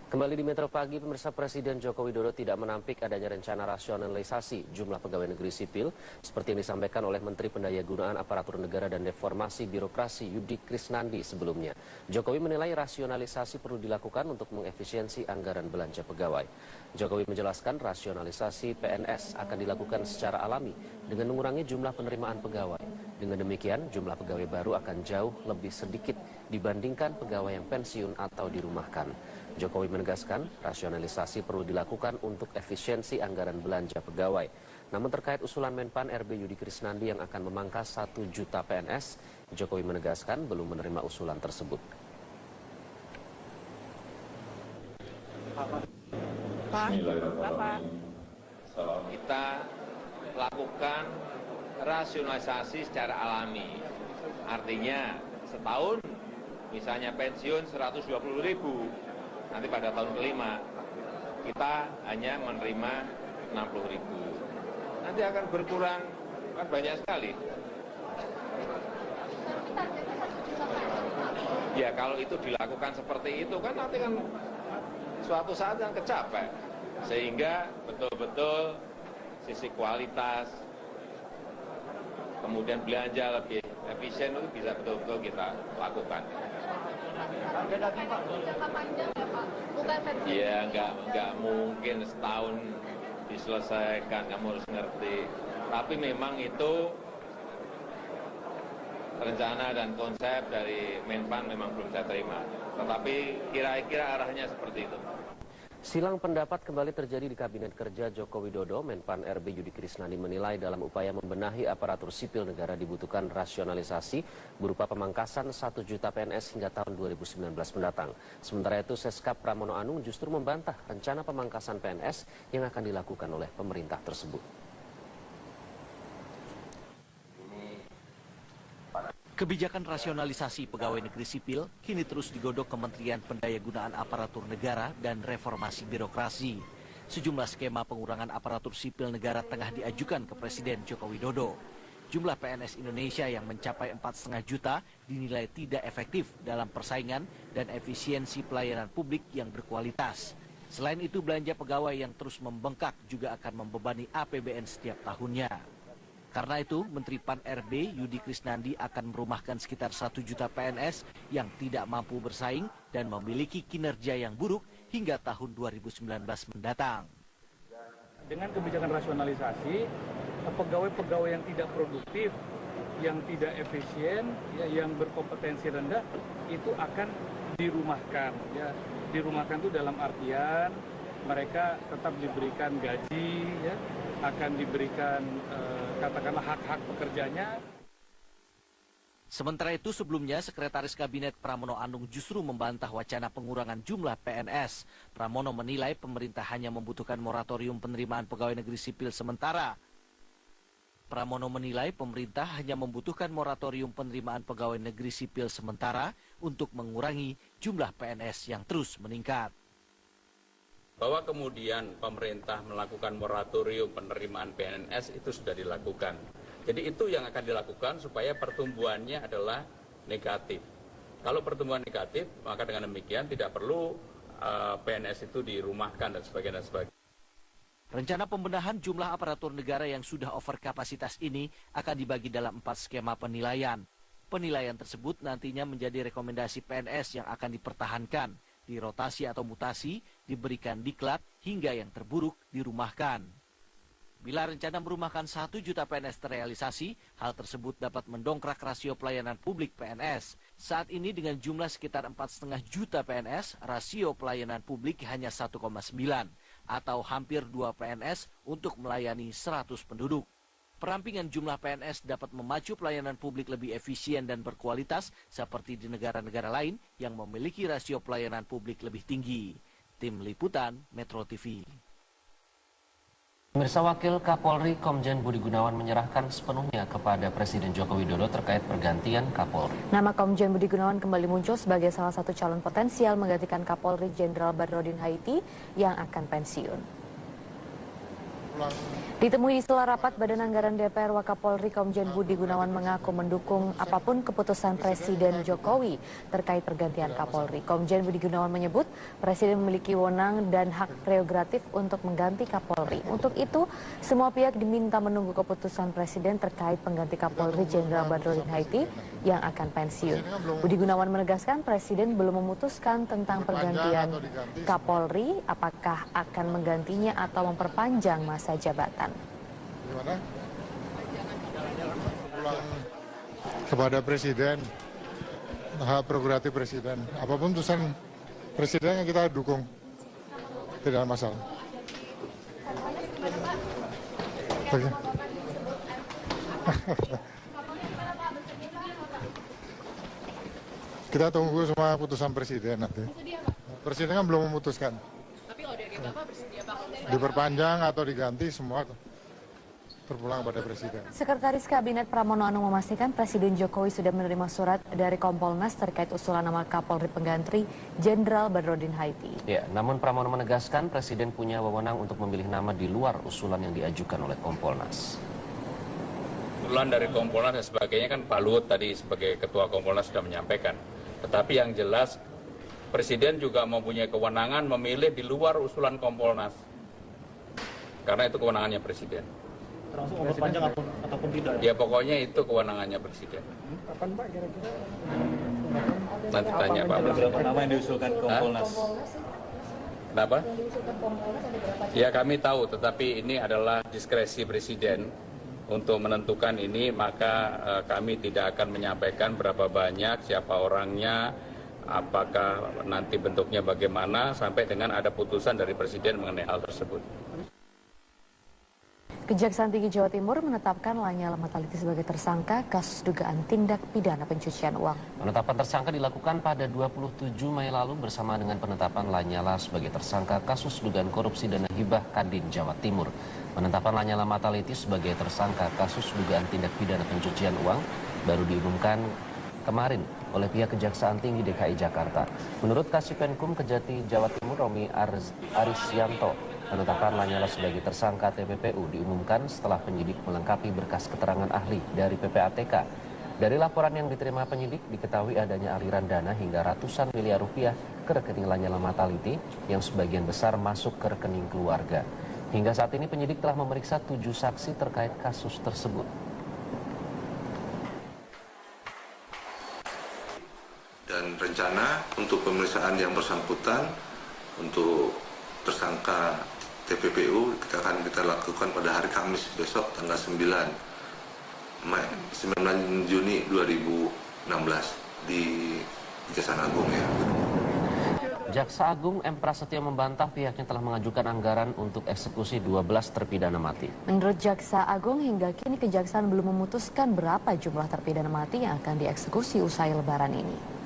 Kembali di Metro Pagi, pemirsa, Presiden Joko Widodo tidak menampik adanya rencana rasionalisasi jumlah pegawai negeri sipil seperti yang disampaikan oleh Menteri Pendayagunaan Aparatur Negara dan Reformasi Birokrasi Yudi Krisnandi sebelumnya. Jokowi menilai rasionalisasi perlu dilakukan untuk mengefisiensi anggaran belanja pegawai. Jokowi menjelaskan rasionalisasi PNS akan dilakukan secara alami dengan mengurangi jumlah penerimaan pegawai. Dengan demikian, jumlah pegawai baru akan jauh lebih sedikit dibandingkan pegawai yang pensiun atau dirumahkan. Jokowi menegaskan rasionalisasi perlu dilakukan untuk efisiensi anggaran belanja pegawai. Namun terkait usulan Menpan RB Yudi Krisnandi yang akan memangkas 1 juta PNS, Jokowi menegaskan belum menerima usulan tersebut. Bapak, kita lakukan rasionalisasi secara alami. Artinya setahun misalnya pensiun 120.000. Nanti pada tahun kelima kita hanya menerima 60.000. Nanti akan berkurang, kan banyak sekali. Ya kalau itu dilakukan seperti itu kan nanti kan suatu saat yang kecapek. Sehingga betul-betul sisi kualitas, kemudian belanja lebih efisien itu bisa betul-betul kita lakukan. Ya nggak mungkin setahun diselesaikan, kamu harus ngerti. Tapi memang itu rencana dan konsep dari Menpan memang belum saya terima. Tetapi kira-kira arahnya seperti itu. Silang pendapat kembali terjadi di Kabinet Kerja Joko Widodo. Menpan RB Yudi Krisnandi menilai dalam upaya membenahi aparatur sipil negara dibutuhkan rasionalisasi berupa pemangkasan 1 juta PNS hingga tahun 2019 mendatang. Sementara itu Seskap Pramono Anung justru membantah rencana pemangkasan PNS yang akan dilakukan oleh pemerintah tersebut. Kebijakan rasionalisasi pegawai negeri sipil kini terus digodok Kementerian Pendayagunaan Aparatur Negara dan Reformasi Birokrasi. Sejumlah skema pengurangan aparatur sipil negara tengah diajukan ke Presiden Joko Widodo. Jumlah PNS Indonesia yang mencapai 4,5 juta dinilai tidak efektif dalam persaingan dan efisiensi pelayanan publik yang berkualitas. Selain itu, belanja pegawai yang terus membengkak juga akan membebani APBN setiap tahunnya. Karena itu, Menteri Pan RB Yudi Krisnandi akan merumahkan sekitar 1 juta PNS yang tidak mampu bersaing dan memiliki kinerja yang buruk hingga tahun 2019 mendatang. Dengan kebijakan rasionalisasi, pegawai-pegawai yang tidak produktif, yang tidak efisien, ya, yang berkompetensi rendah, itu akan dirumahkan. Ya. Dirumahkan itu dalam artian mereka tetap diberikan gaji, ya, akan diberikan katakanlah hak-hak pekerjanya. Sementara itu sebelumnya Sekretaris Kabinet Pramono Anung justru membantah wacana pengurangan jumlah PNS. Pramono menilai pemerintah hanya membutuhkan moratorium penerimaan pegawai negeri sipil sementara. Pramono menilai pemerintah hanya membutuhkan moratorium penerimaan pegawai negeri sipil sementara untuk mengurangi jumlah PNS yang terus meningkat. Bahwa kemudian pemerintah melakukan moratorium penerimaan PNS itu sudah dilakukan. Jadi itu yang akan dilakukan supaya pertumbuhannya adalah negatif. Kalau pertumbuhan negatif, maka dengan demikian tidak perlu PNS itu dirumahkan dan sebagainya. Rencana pembenahan jumlah aparatur negara yang sudah over kapasitas ini akan dibagi dalam 4 skema penilaian. Penilaian tersebut nantinya menjadi rekomendasi PNS yang akan dipertahankan, dirotasi atau mutasi, diberikan diklat, hingga yang terburuk dirumahkan. Bila rencana merumahkan 1 juta PNS terrealisasi, hal tersebut dapat mendongkrak rasio pelayanan publik PNS. Saat ini dengan jumlah sekitar 4,5 juta PNS, rasio pelayanan publik hanya 1,9, atau hampir 2 PNS untuk melayani 100 penduduk. Perampingan jumlah PNS dapat memacu pelayanan publik lebih efisien dan berkualitas seperti di negara-negara lain yang memiliki rasio pelayanan publik lebih tinggi. Tim Liputan Metro TV. Pemirsa, Wakil Kapolri Komjen Budi Gunawan menyerahkan sepenuhnya kepada Presiden Joko Widodo terkait pergantian Kapolri. Nama Komjen Budi Gunawan kembali muncul sebagai salah satu calon potensial menggantikan Kapolri Jenderal Badrodin Haiti yang akan pensiun. Ditemui di sela rapat Badan Anggaran DPR, Wakapolri Komjen Budi Gunawan mengaku mendukung apapun keputusan Presiden Jokowi terkait pergantian Kapolri. Komjen Budi Gunawan menyebut Presiden memiliki wewenang dan hak prerogatif untuk mengganti Kapolri. Untuk itu, semua pihak diminta menunggu keputusan Presiden terkait pengganti Kapolri Jenderal Badrodin Haiti yang akan pensiun. Budi Gunawan menegaskan Presiden belum memutuskan tentang pergantian Kapolri, apakah akan menggantinya atau memperpanjang masa jabatan. Gimana? Kepada Presiden, hak prerogatif Presiden. Apapun putusan Presiden yang kita dukung, tidak ada masalah. Oke. Kita tunggu semua putusan Presiden nanti. Presiden kan belum memutuskan. Tapi kalau dari Bapak bersedia diperpanjang atau diganti semua terpulang pada Presiden. Sekretaris Kabinet Pramono Anung memastikan Presiden Jokowi sudah menerima surat dari Kompolnas terkait usulan nama Kapolri pengganti Jenderal Badrodin Haiti. Ya, namun Pramono menegaskan Presiden punya wewenang untuk memilih nama di luar usulan yang diajukan oleh Kompolnas. Usulan dari Kompolnas dan sebagainya kan Pak Luhut tadi sebagai Ketua Kompolnas sudah menyampaikan. Tetapi yang jelas Presiden juga mempunyai kewenangan memilih di luar usulan Kompolnas. Karena itu kewenangannya Presiden. Termasuk memperpanjang ataupun tidak? Ya pokoknya itu kewenangannya Presiden. Kapan Pak kira-kira? Nanti tanya Pak Presiden. Berapa nama yang diusulkan Kompolnas? Kenapa? Ya kami tahu, tetapi ini adalah diskresi Presiden untuk menentukan ini, maka kami tidak akan menyampaikan berapa banyak, siapa orangnya, apakah nanti bentuknya bagaimana, sampai dengan ada putusan dari Presiden mengenai hal tersebut. Kejaksaan Tinggi Jawa Timur menetapkan Lanyala Mataliti sebagai tersangka kasus dugaan tindak pidana pencucian uang. Penetapan tersangka dilakukan pada 27 Mei lalu bersama dengan penetapan Lanyala sebagai tersangka kasus dugaan korupsi dana hibah Kadin Jawa Timur. Penetapan Lanyala Mataliti sebagai tersangka kasus dugaan tindak pidana pencucian uang baru diumumkan kemarin oleh pihak Kejaksaan Tinggi DKI Jakarta. Menurut Kasipenkum Kejati Jawa Timur Romi Arisyanto, penetapan Lanyala sebagai tersangka TPPU diumumkan setelah penyidik melengkapi berkas keterangan ahli dari PPATK. Dari laporan yang diterima penyidik, diketahui adanya aliran dana hingga ratusan miliar rupiah ke rekening Lanyala Mataliti yang sebagian besar masuk ke rekening keluarga. Hingga saat ini penyidik telah memeriksa 7 saksi terkait kasus tersebut. Dan rencana untuk pemeriksaan yang bersangkutan untuk tersangka TPPU akan kita lakukan pada hari Kamis besok tanggal 9 Juni 2016 di Kejaksaan Agung ya. Jaksa Agung M. Prasetyo membantah pihaknya telah mengajukan anggaran untuk eksekusi 12 terpidana mati. Menurut Jaksa Agung, hingga kini Kejaksaan belum memutuskan berapa jumlah terpidana mati yang akan dieksekusi usai Lebaran ini.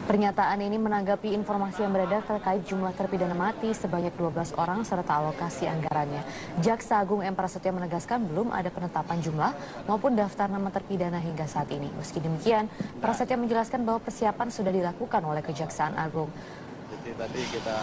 Pernyataan ini menanggapi informasi yang beredar terkait jumlah terpidana mati sebanyak 12 orang serta alokasi anggarannya. Jaksa Agung M. Prasetyo menegaskan belum ada penetapan jumlah maupun daftar nama terpidana hingga saat ini. Meski demikian, Prasetyo menjelaskan bahwa persiapan sudah dilakukan oleh Kejaksaan Agung. Jadi tadi kita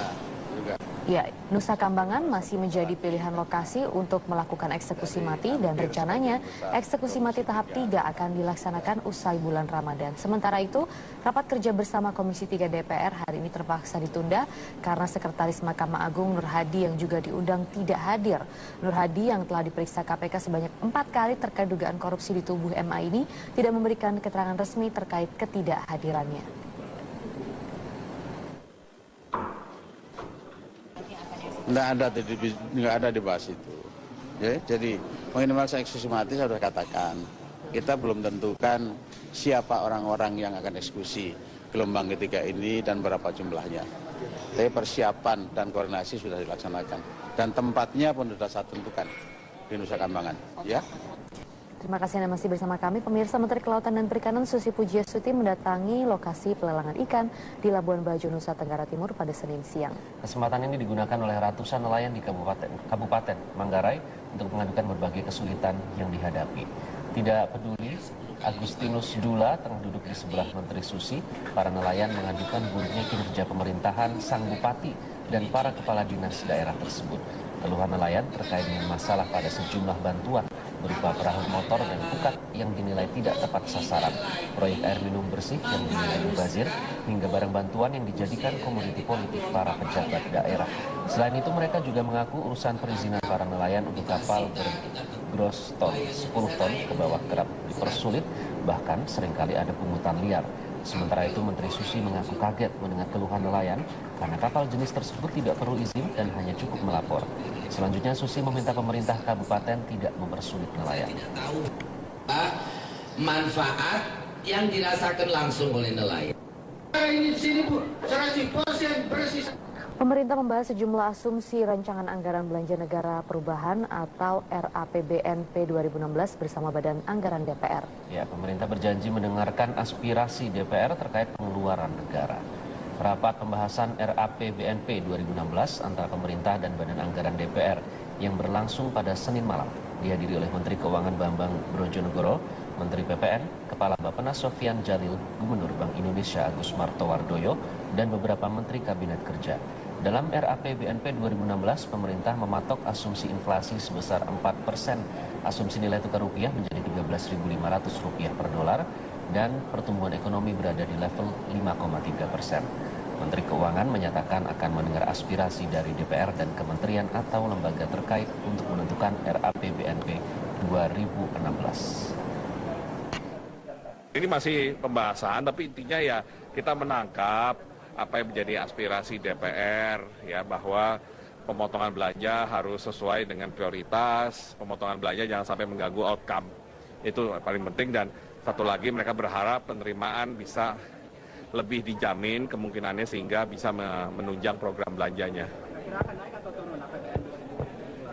juga Ya, Nusa Kambangan masih menjadi pilihan lokasi untuk melakukan eksekusi mati dan rencananya eksekusi mati tahap 3 akan dilaksanakan usai bulan Ramadan. Sementara itu, rapat kerja bersama Komisi 3 DPR hari ini terpaksa ditunda karena Sekretaris Mahkamah Agung Nur Hadi yang juga diundang tidak hadir. Nur Hadi yang telah diperiksa KPK sebanyak 4 kali terkait dugaan korupsi di tubuh MA ini tidak memberikan keterangan resmi terkait ketidakhadirannya. nggak ada dibahas itu. Ya, jadi minimal eksekusi mati saya sudah katakan. Kita belum tentukan siapa orang-orang yang akan eksekusi gelombang ketiga ini dan berapa jumlahnya. Tapi persiapan dan koordinasi sudah dilaksanakan. Dan tempatnya pun sudah saya tentukan di Nusa Kambangan. Ya. Terima kasih Anda masih bersama kami. Pemirsa, Menteri Kelautan dan Perikanan Susi Pujiastuti mendatangi lokasi pelelangan ikan di Labuan Bajo, Nusa Tenggara Timur pada Senin siang. Kesempatan ini digunakan oleh ratusan nelayan di Kabupaten Manggarai untuk mengadukan berbagai kesulitan yang dihadapi. Tidak peduli Agustinus Dula tengah duduk di sebelah Menteri Susi, para nelayan mengadukan buruknya kinerja pemerintahan sang bupati dan para kepala dinas daerah tersebut. Keluhan nelayan terkait dengan masalah pada sejumlah bantuan berupa perahu motor dan pukat yang dinilai tidak tepat sasaran, proyek air minum bersih yang dinilai mubazir, hingga barang bantuan yang dijadikan komoditi politik para pejabat daerah. Selain itu, mereka juga mengaku urusan perizinan para nelayan untuk kapal bergross ton 10 ton ke bawah kerap dipersulit, bahkan seringkali ada pungutan liar. Sementara itu, Menteri Susi mengaku kaget mendengar keluhan nelayan karena kapal jenis tersebut tidak perlu izin dan hanya cukup melapor. Selanjutnya, Susi meminta pemerintah kabupaten tidak mempersulit nelayan. Manfaat yang dirasakan langsung oleh nelayan. Ini sini Bu, 100% bersih. Pemerintah membahas sejumlah asumsi rancangan anggaran belanja negara perubahan atau RAPBNP 2016 bersama Badan Anggaran DPR. Ya, pemerintah berjanji mendengarkan aspirasi DPR terkait pengeluaran negara. Rapat pembahasan RAPBNP 2016 antara pemerintah dan Badan Anggaran DPR yang berlangsung pada Senin malam dihadiri oleh Menteri Keuangan Bambang Brojonegoro, Menteri PPN, Kepala Bappenas Sofyan Jalil, Gubernur Bank Indonesia Agus Martowardoyo, dan beberapa Menteri Kabinet Kerja. Dalam RAPBNP 2016, pemerintah mematok asumsi inflasi sebesar 4%, asumsi nilai tukar rupiah menjadi Rp13.500 per dolar, dan pertumbuhan ekonomi berada di level 5,3%. Menteri Keuangan menyatakan akan mendengar aspirasi dari DPR dan kementerian atau lembaga terkait untuk menentukan RAPBNP 2016. Ini masih pembahasan, tapi intinya ya kita menangkap apa yang menjadi aspirasi DPR, ya, bahwa pemotongan belanja harus sesuai dengan prioritas, pemotongan belanja jangan sampai mengganggu outcome. Itu paling penting, dan satu lagi mereka berharap penerimaan bisa lebih dijamin kemungkinannya sehingga bisa menunjang program belanjanya.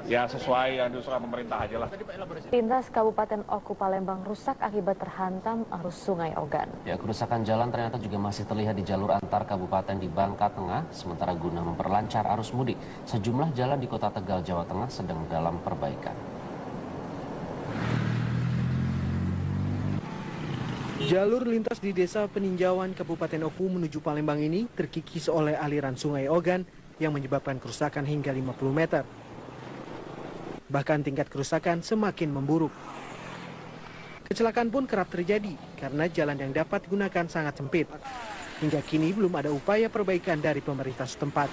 Ya, sesuai yang diusulkan pemerintah aja lah. Lintas Kabupaten Oku Palembang rusak akibat terhantam arus Sungai Ogan. Ya, kerusakan jalan ternyata juga masih terlihat di jalur antar kabupaten di Bangka Tengah, sementara guna memperlancar arus mudik, sejumlah jalan di Kota Tegal, Jawa Tengah sedang dalam perbaikan. Jalur lintas di Desa Peninjauan Kabupaten Oku menuju Palembang ini terkikis oleh aliran Sungai Ogan yang menyebabkan kerusakan hingga 50 meter. Bahkan tingkat kerusakan semakin memburuk. Kecelakaan pun kerap terjadi karena jalan yang dapat digunakan sangat sempit. Hingga kini belum ada upaya perbaikan dari pemerintah setempat.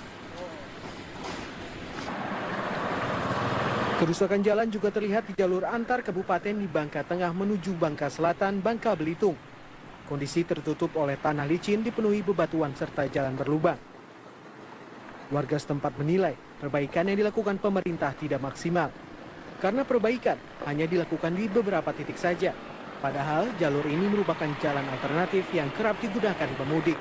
Kerusakan jalan juga terlihat di jalur antar kabupaten di Bangka Tengah menuju Bangka Selatan, Bangka Belitung. Kondisi tertutup oleh tanah licin dipenuhi bebatuan serta jalan berlubang. Warga setempat menilai perbaikan yang dilakukan pemerintah tidak maksimal. Karena perbaikan hanya dilakukan di beberapa titik saja. Padahal jalur ini merupakan jalan alternatif yang kerap digunakan pemudik.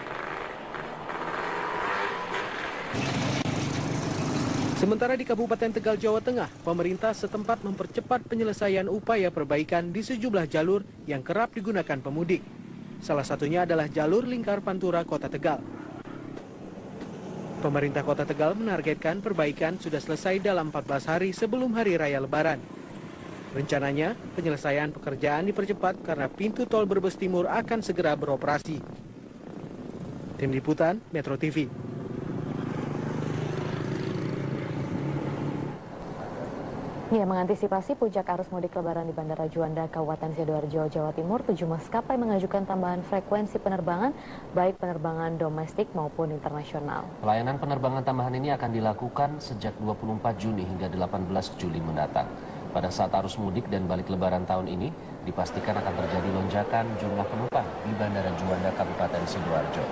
Sementara di Kabupaten Tegal, Jawa Tengah, pemerintah setempat mempercepat penyelesaian upaya perbaikan di sejumlah jalur yang kerap digunakan pemudik. Salah satunya adalah jalur lingkar Pantura Kota Tegal. Pemerintah Kota Tegal menargetkan perbaikan sudah selesai dalam 14 hari sebelum Hari Raya Lebaran. Rencananya, penyelesaian pekerjaan dipercepat karena pintu tol Brebes Timur akan segera beroperasi. Tim Liputan, Metro TV. Ya, mengantisipasi puncak arus mudik lebaran di Bandara Juanda, Kabupaten Sidoarjo, Jawa Timur, 7 maskapai mengajukan tambahan frekuensi penerbangan, baik penerbangan domestik maupun internasional. Pelayanan penerbangan tambahan ini akan dilakukan sejak 24 Juni hingga 18 Juli mendatang. Pada saat arus mudik dan balik lebaran tahun ini, dipastikan akan terjadi lonjakan jumlah penumpang di Bandara Juanda, Kabupaten Sidoarjo.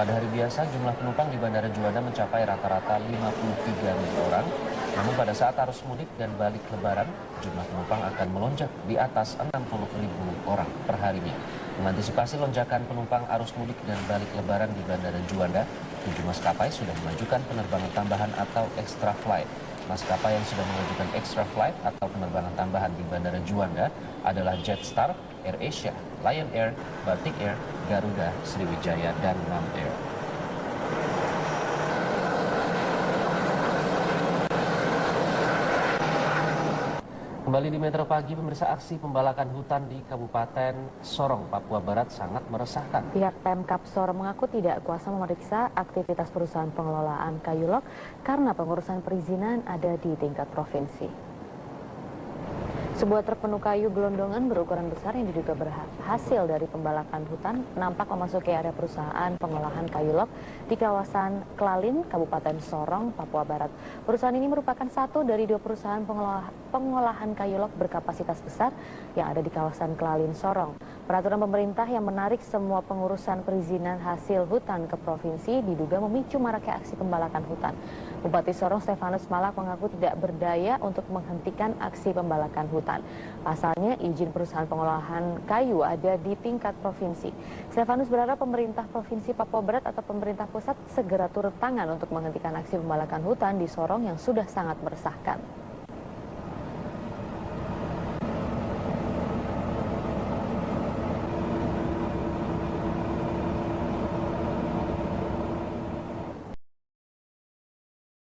Pada hari biasa, jumlah penumpang di Bandara Juanda mencapai rata-rata 53.000 orang. Namun pada saat arus mudik dan balik lebaran, jumlah penumpang akan melonjak di atas 60.000 orang per harinya. Mengantisipasi lonjakan penumpang arus mudik dan balik lebaran di Bandara Juanda, 7 maskapai sudah mengajukan penerbangan tambahan atau extra flight. Maskapai yang sudah mengajukan extra flight atau penerbangan tambahan di Bandara Juanda adalah Jetstar, AirAsia, Lion Air, Batik Air, Garuda, Sriwijaya, dan Nam Air. Kembali di Metro Pagi, pemirsa, aksi pembalakan hutan di Kabupaten Sorong, Papua Barat sangat meresahkan. Pihak Pemkap Sorong mengaku tidak kuasa memeriksa aktivitas perusahaan pengelolaan kayu log karena pengurusan perizinan ada di tingkat provinsi. Sebuah truk penuh kayu gelondongan berukuran besar yang diduga berhasil dari pembalakan hutan nampak memasuki area perusahaan pengolahan kayu log di kawasan Klalin, Kabupaten Sorong, Papua Barat. Perusahaan ini merupakan satu dari 2 perusahaan pengolahan kayu log berkapasitas besar yang ada di kawasan Klalin, Sorong. Peraturan pemerintah yang menarik semua pengurusan perizinan hasil hutan ke provinsi diduga memicu maraknya aksi pembalakan hutan. Bupati Sorong Stefanus Malak mengaku tidak berdaya untuk menghentikan aksi pembalakan hutan. Pasalnya izin perusahaan pengolahan kayu ada di tingkat provinsi. Stefanus berharap pemerintah Provinsi Papua Barat atau pemerintah pusat segera turun tangan untuk menghentikan aksi pembalakan hutan di Sorong yang sudah sangat meresahkan.